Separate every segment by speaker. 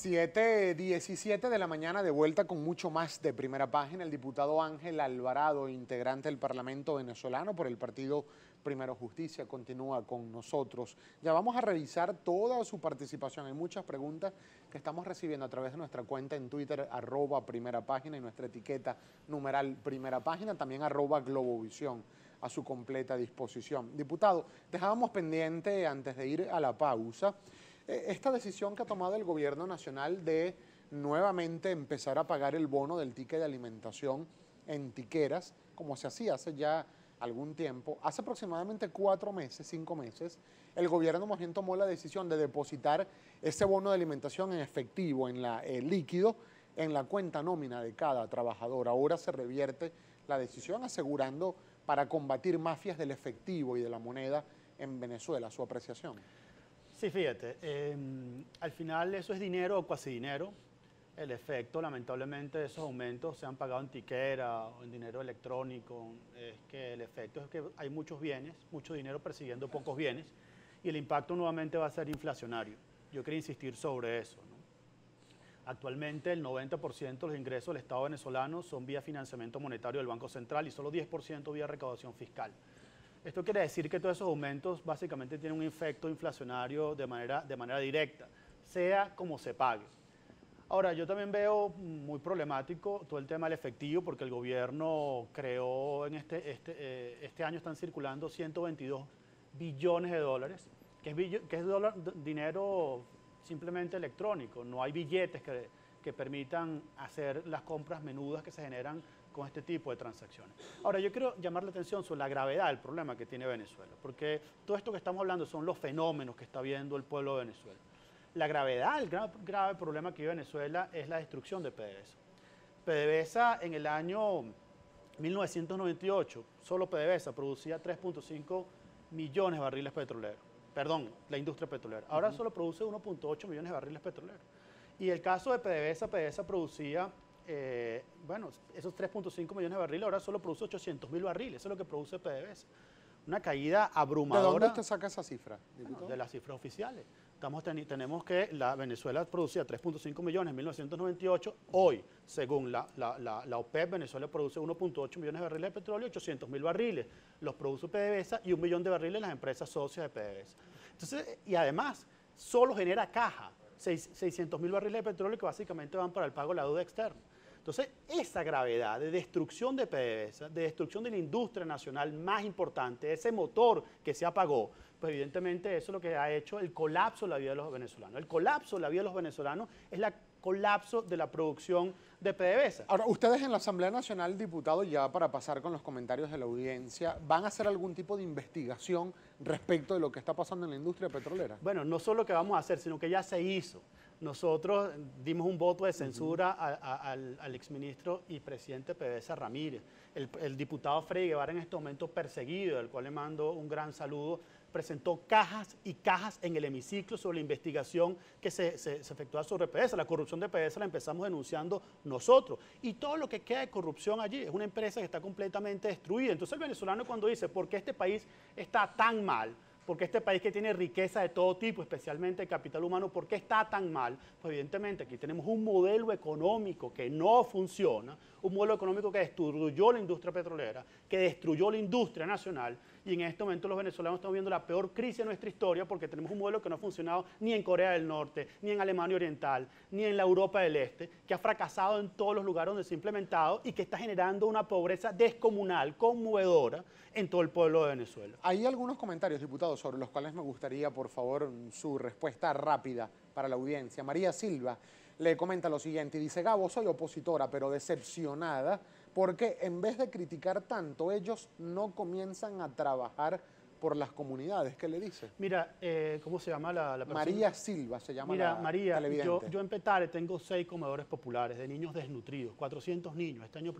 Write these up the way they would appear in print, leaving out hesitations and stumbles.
Speaker 1: 7:17 de la mañana, de vuelta con mucho más de Primera Página. El diputado Ángel Alvarado, integrante del Parlamento venezolano por el partido Primero Justicia, continúa con nosotros. Ya vamos a revisar toda su participación. Hay muchas preguntas que estamos recibiendo a través de nuestra cuenta en Twitter, @Primera Página, y nuestra etiqueta numeral Primera Página, también @Globovisión, a su completa disposición. Diputado, dejábamos pendiente, antes de ir a la pausa, esta decisión que ha tomado el gobierno nacional de nuevamente empezar a pagar el bono del ticket de alimentación en tiqueras, como se hacía hace ya algún tiempo. Hace aproximadamente 4 meses, 5 meses, el gobierno más bien tomó la decisión de depositar ese bono de alimentación en efectivo, en líquido, en la cuenta nómina de cada trabajador. Ahora se revierte la decisión, asegurando para combatir mafias del efectivo y de la moneda en Venezuela. ¿Su apreciación?
Speaker 2: Sí, fíjate, al final eso es dinero o cuasi dinero. El efecto, lamentablemente, de esos aumentos se han pagado en tiquera o en dinero electrónico. Es que el efecto es que hay muchos bienes, mucho dinero persiguiendo pocos bienes, y el impacto nuevamente va a ser inflacionario. Yo quería insistir sobre eso, ¿no? Actualmente el 90% de los ingresos del Estado venezolano son vía financiamiento monetario del Banco Central y solo 10% vía recaudación fiscal. Esto quiere decir que todos esos aumentos básicamente tienen un efecto inflacionario de manera directa, sea como se pague. Ahora, yo también veo muy problemático todo el tema del efectivo, porque el gobierno creó en este año están circulando 122 billones de dólares, que es dinero simplemente electrónico. No hay billetes que permitan hacer las compras menudas que se generan con este tipo de transacciones. Ahora, yo quiero llamar la atención sobre la gravedad del problema que tiene Venezuela, porque todo esto que estamos hablando son los fenómenos que está viendo el pueblo de Venezuela. La gravedad, el grave problema que vive Venezuela es la destrucción de PDVSA. PDVSA en el año 1998, solo PDVSA producía 3.5 millones de barriles petroleros. Perdón, la industria petrolera. Ahora solo produce 1.8 millones de barriles petroleros. Y el caso de PDVSA producía, esos 3.5 millones de barriles, ahora solo produce 800.000 barriles. Eso es lo que produce PDVSA. Una caída abrumadora.
Speaker 1: ¿De dónde usted saca esa cifra, diputado?
Speaker 2: Bueno, de las cifras oficiales. Tenemos que Venezuela producía 3.5 millones en 1998. Hoy, según la OPEP, Venezuela produce 1.8 millones de barriles de petróleo, 800.000 barriles los produce PDVSA y 1 millón de barriles las empresas socias de PDVSA. Entonces, y además, solo genera caja, 600.000 barriles de petróleo que básicamente van para el pago de la deuda externa. Entonces, esa gravedad de destrucción de PDVSA, de destrucción de la industria nacional más importante, ese motor que se apagó, pues evidentemente eso es lo que ha hecho el colapso de la vida de los venezolanos. El colapso de la vida de los venezolanos es el colapso de la producción de PDVSA.
Speaker 1: Ahora, ustedes en la Asamblea Nacional, diputados, ya para pasar con los comentarios de la audiencia, ¿van a hacer algún tipo de investigación respecto de lo que está pasando en la industria petrolera?
Speaker 2: Bueno, no solo lo que vamos a hacer, sino que ya se hizo. Nosotros dimos un voto de censura al exministro y presidente PDVSA Ramírez. El diputado Freddy Guevara, en este momento perseguido, al cual le mando un gran saludo, presentó cajas y cajas en el hemiciclo sobre la investigación que se efectúa sobre PDVSA. La corrupción de PDVSA la empezamos denunciando nosotros. Y todo lo que queda de corrupción allí es una empresa que está completamente destruida. Entonces el venezolano, cuando dice, ¿por qué este país está tan mal? Porque este país que tiene riqueza de todo tipo, especialmente el capital humano, ¿por qué está tan mal? Pues evidentemente aquí tenemos un modelo económico que no funciona, un modelo económico que destruyó la industria petrolera, que destruyó la industria nacional, y en este momento los venezolanos estamos viendo la peor crisis de nuestra historia porque tenemos un modelo que no ha funcionado ni en Corea del Norte, ni en Alemania Oriental, ni en la Europa del Este, que ha fracasado en todos los lugares donde se ha implementado y que está generando una pobreza descomunal, conmovedora, en todo el pueblo de Venezuela.
Speaker 1: Hay algunos comentarios, diputados, sobre los cuales me gustaría, por favor, su respuesta rápida para la audiencia. María Silva le comenta lo siguiente, dice: Gabo, soy opositora, pero decepcionada, porque en vez de criticar tanto, ellos no comienzan a trabajar por las comunidades. ¿Qué le dice?
Speaker 2: Mira, ¿cómo se llama la persona?
Speaker 1: María Silva se llama.
Speaker 2: Mira,
Speaker 1: la
Speaker 2: María,
Speaker 1: televidente.
Speaker 2: yo en Petare tengo 6 comedores populares de niños desnutridos, 400 niños. Este año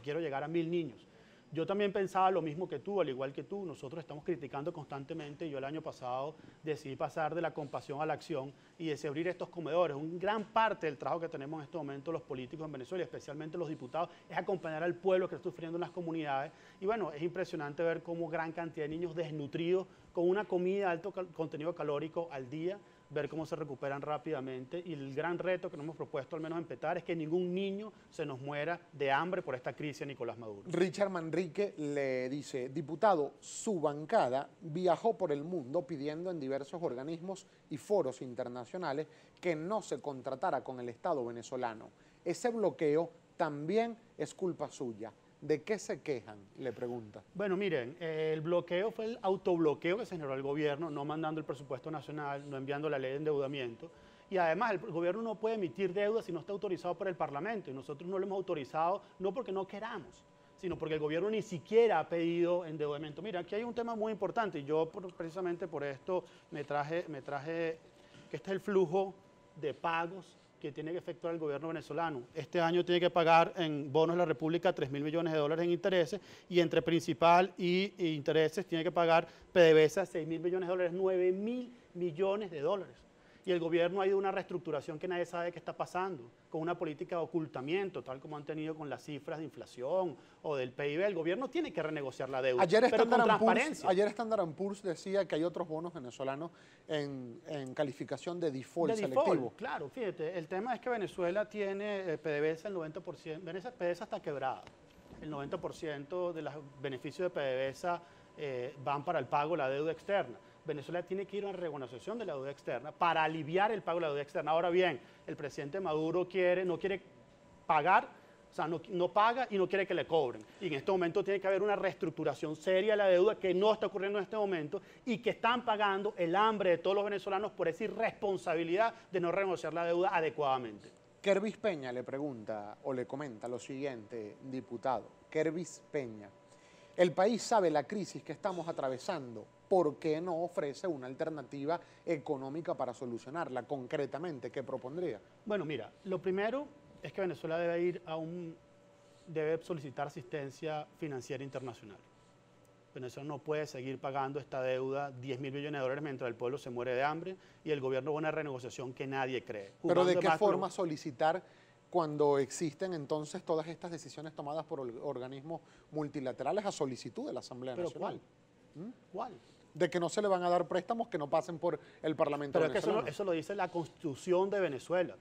Speaker 2: quiero llegar a 1000 niños. Yo también pensaba lo mismo que tú, al igual que tú. Nosotros estamos criticando constantemente. Yo el año pasado decidí pasar de la compasión a la acción y decidí abrir estos comedores. Una gran parte del trabajo que tenemos en este momento los políticos en Venezuela, especialmente los diputados, es acompañar al pueblo que está sufriendo en las comunidades. Y bueno, es impresionante ver cómo gran cantidad de niños desnutridos, con una comida de alto contenido calórico al día, ver cómo se recuperan rápidamente. Y el gran reto que nos hemos propuesto, al menos en Petare, es que ningún niño se nos muera de hambre por esta crisis a Nicolás Maduro.
Speaker 1: Richard Manrique le dice, diputado, su bancada viajó por el mundo pidiendo en diversos organismos y foros internacionales que no se contratara con el Estado venezolano. Ese bloqueo también es culpa suya. ¿De qué se quejan? Le pregunta.
Speaker 2: Bueno, miren, el bloqueo fue el autobloqueo que se generó el gobierno, no mandando el presupuesto nacional, no enviando la ley de endeudamiento. Y además el gobierno no puede emitir deuda si no está autorizado por el Parlamento. Y nosotros no lo hemos autorizado, no porque no queramos, sino porque el gobierno ni siquiera ha pedido endeudamiento. Mira, aquí hay un tema muy importante y yo precisamente por esto me traje que este es el flujo de pagos que tiene que efectuar el gobierno venezolano. Este año tiene que pagar en bonos de la República 3.000 millones de dólares en intereses y entre principal y intereses tiene que pagar PDVSA 6.000 millones de dólares, 9.000 millones de dólares. Y el gobierno ha ido a una reestructuración que nadie sabe qué está pasando, con una política de ocultamiento, tal como han tenido con las cifras de inflación o del PIB. El gobierno tiene que renegociar la deuda, pero con transparencia.
Speaker 1: Ayer Standard & Poor's decía que hay otros bonos venezolanos en calificación de default selectivo.
Speaker 2: Claro, fíjate, el tema es que Venezuela tiene PDVSA el 90%, PDVSA está quebrada. El 90% de los beneficios de PDVSA van para el pago de la deuda externa. Venezuela tiene que ir a una renegociación de la deuda externa para aliviar el pago de la deuda externa. Ahora bien, el presidente Maduro no quiere pagar, o sea, no paga y no quiere que le cobren. Y en este momento tiene que haber una reestructuración seria de la deuda que no está ocurriendo en este momento y que están pagando el hambre de todos los venezolanos por esa irresponsabilidad de no renegociar la deuda adecuadamente.
Speaker 1: Kervis Peña le pregunta o le comenta lo siguiente, diputado. Kervis Peña, el país sabe la crisis que estamos atravesando. ¿Por qué no ofrece una alternativa económica para solucionarla? Concretamente, ¿qué propondría?
Speaker 2: Bueno, mira, lo primero es que Venezuela debe solicitar asistencia financiera internacional. Venezuela no puede seguir pagando esta deuda, 10.000 millones de dólares, mientras el pueblo se muere de hambre y el gobierno va a una renegociación que nadie cree.
Speaker 1: ¿Pero de qué forma solicitar cuando existen entonces todas estas decisiones tomadas por organismos multilaterales a solicitud de la Asamblea Nacional?
Speaker 2: ¿Cuál?
Speaker 1: De que no se le van a dar préstamos que no pasen por el Parlamento venezolano.
Speaker 2: Pero es que eso lo dice la Constitución de Venezuela.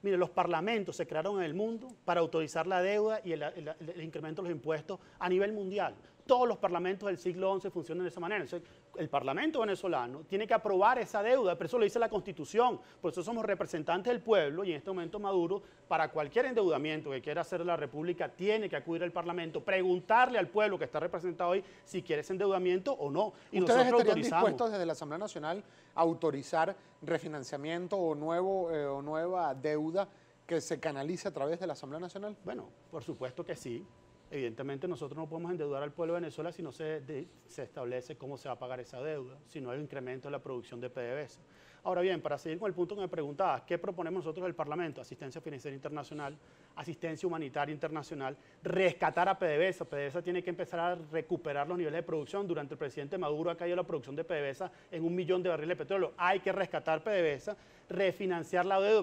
Speaker 2: Mire, los parlamentos se crearon en el mundo para autorizar la deuda y el incremento de los impuestos a nivel mundial. Todos los parlamentos del siglo XI funcionan de esa manera. Entonces, el Parlamento venezolano tiene que aprobar esa deuda, pero eso lo dice la Constitución. Por eso somos representantes del pueblo y en este momento Maduro, para cualquier endeudamiento que quiera hacer la República, tiene que acudir al Parlamento, preguntarle al pueblo que está representado hoy si quiere ese endeudamiento o no. Y
Speaker 1: ¿Ustedes estarían dispuestos desde la Asamblea Nacional a autorizar refinanciamiento o nueva deuda que se canalice a través de la Asamblea Nacional?
Speaker 2: Bueno, por supuesto que sí. Evidentemente nosotros no podemos endeudar al pueblo de Venezuela si no se establece cómo se va a pagar esa deuda, si no hay un incremento de la producción de PDVSA. Ahora bien, para seguir con el punto que me preguntabas, ¿qué proponemos nosotros del Parlamento? Asistencia financiera internacional, asistencia humanitaria internacional, rescatar a PDVSA. PDVSA tiene que empezar a recuperar los niveles de producción. Durante el presidente Maduro ha caído la producción de PDVSA en 1 millón de barriles de petróleo. Hay que rescatar PDVSA, refinanciar la deuda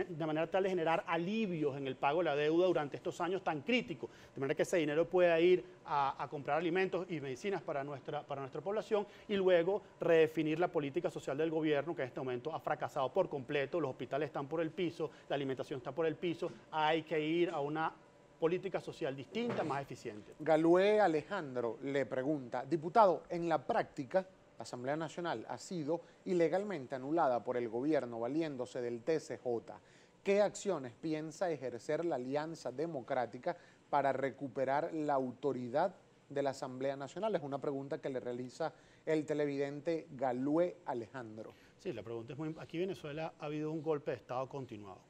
Speaker 2: de manera tal de generar alivios en el pago de la deuda durante estos años tan críticos, de manera que ese dinero pueda ir a comprar alimentos y medicinas para nuestra población y luego redefinir la política social del gobierno que en este momento ha fracasado por completo. Los hospitales están por el piso, la alimentación está por el piso, hay que ir a una política social distinta, más eficiente.
Speaker 1: Galué Alejandro le pregunta, diputado, en la práctica la Asamblea Nacional ha sido ilegalmente anulada por el gobierno valiéndose del TCJ. ¿Qué acciones piensa ejercer la Alianza Democrática para recuperar la autoridad de la Asamblea Nacional? Es una pregunta que le realiza el televidente Galué Alejandro.
Speaker 2: Sí, la pregunta es muy... Aquí en Venezuela ha habido un golpe de Estado continuado.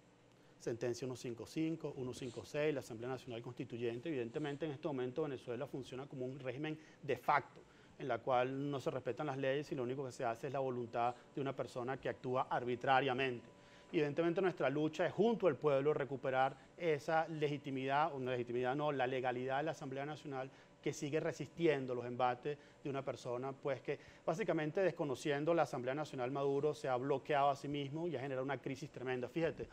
Speaker 2: Sentencia 155, 156, la Asamblea Nacional Constituyente. Evidentemente en este momento Venezuela funciona como un régimen de facto, en la cual no se respetan las leyes y lo único que se hace es la voluntad de una persona que actúa arbitrariamente. Evidentemente nuestra lucha es junto al pueblo recuperar esa legitimidad, o no legitimidad no, la legalidad de la Asamblea Nacional que sigue resistiendo los embates de una persona, pues que básicamente desconociendo la Asamblea Nacional Maduro se ha bloqueado a sí mismo y ha generado una crisis tremenda. Fíjate,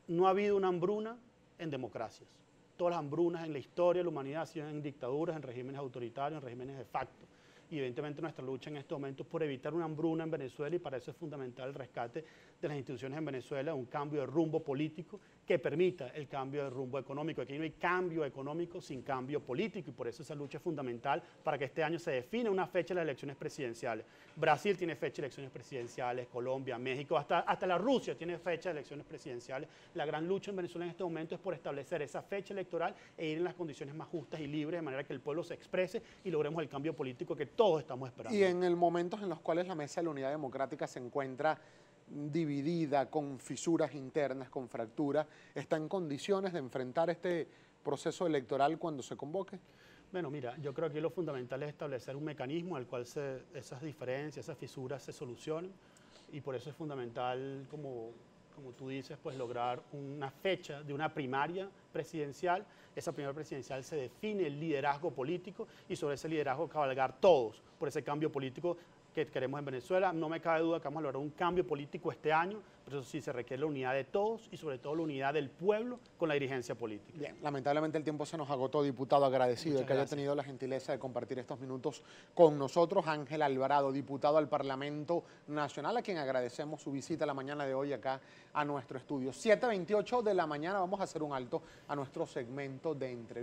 Speaker 2: no ha habido una hambruna en democracias. Todas las hambrunas en la historia de la humanidad han sido en dictaduras, en regímenes autoritarios, en regímenes de facto. y evidentemente nuestra lucha en este momento es por evitar una hambruna en Venezuela, y para eso es fundamental el rescate de las instituciones en Venezuela, un cambio de rumbo político que permita el cambio de rumbo económico. Aquí no hay cambio económico sin cambio político, y por eso esa lucha es fundamental para que este año se define una fecha de las elecciones presidenciales. Brasil tiene fecha de elecciones presidenciales, Colombia, México, hasta la Rusia tiene fecha de elecciones presidenciales. La gran lucha en Venezuela en este momento es por establecer esa fecha electoral e ir en las condiciones más justas y libres, de manera que el pueblo se exprese y logremos el cambio político que todos estamos esperando.
Speaker 1: Y en el momentos en los cuales la Mesa de la Unidad Democrática se encuentra dividida, con fisuras internas, con fracturas, ¿está en condiciones de enfrentar este proceso electoral cuando se convoque?
Speaker 2: Bueno, mira, yo creo que lo fundamental es establecer un mecanismo al cual esas diferencias, esas fisuras se solucionen, y por eso es fundamental, como tú dices, pues lograr una fecha de una primaria presidencial. Esa primaria presidencial se define el liderazgo político, y sobre ese liderazgo cabalgar todos por ese cambio político que queremos en Venezuela. No me cabe duda que vamos a lograr un cambio político este año, pero eso sí se requiere la unidad de todos y sobre todo la unidad del pueblo con la dirigencia política.
Speaker 1: Bien, lamentablemente el tiempo se nos agotó, diputado, agradecido de que haya tenido la gentileza de compartir estos minutos con nosotros. Ángel Alvarado, diputado al Parlamento Nacional, a quien agradecemos su visita la mañana de hoy acá a nuestro estudio. 7:28 de la mañana, vamos a hacer un alto a nuestro segmento de entrevistas.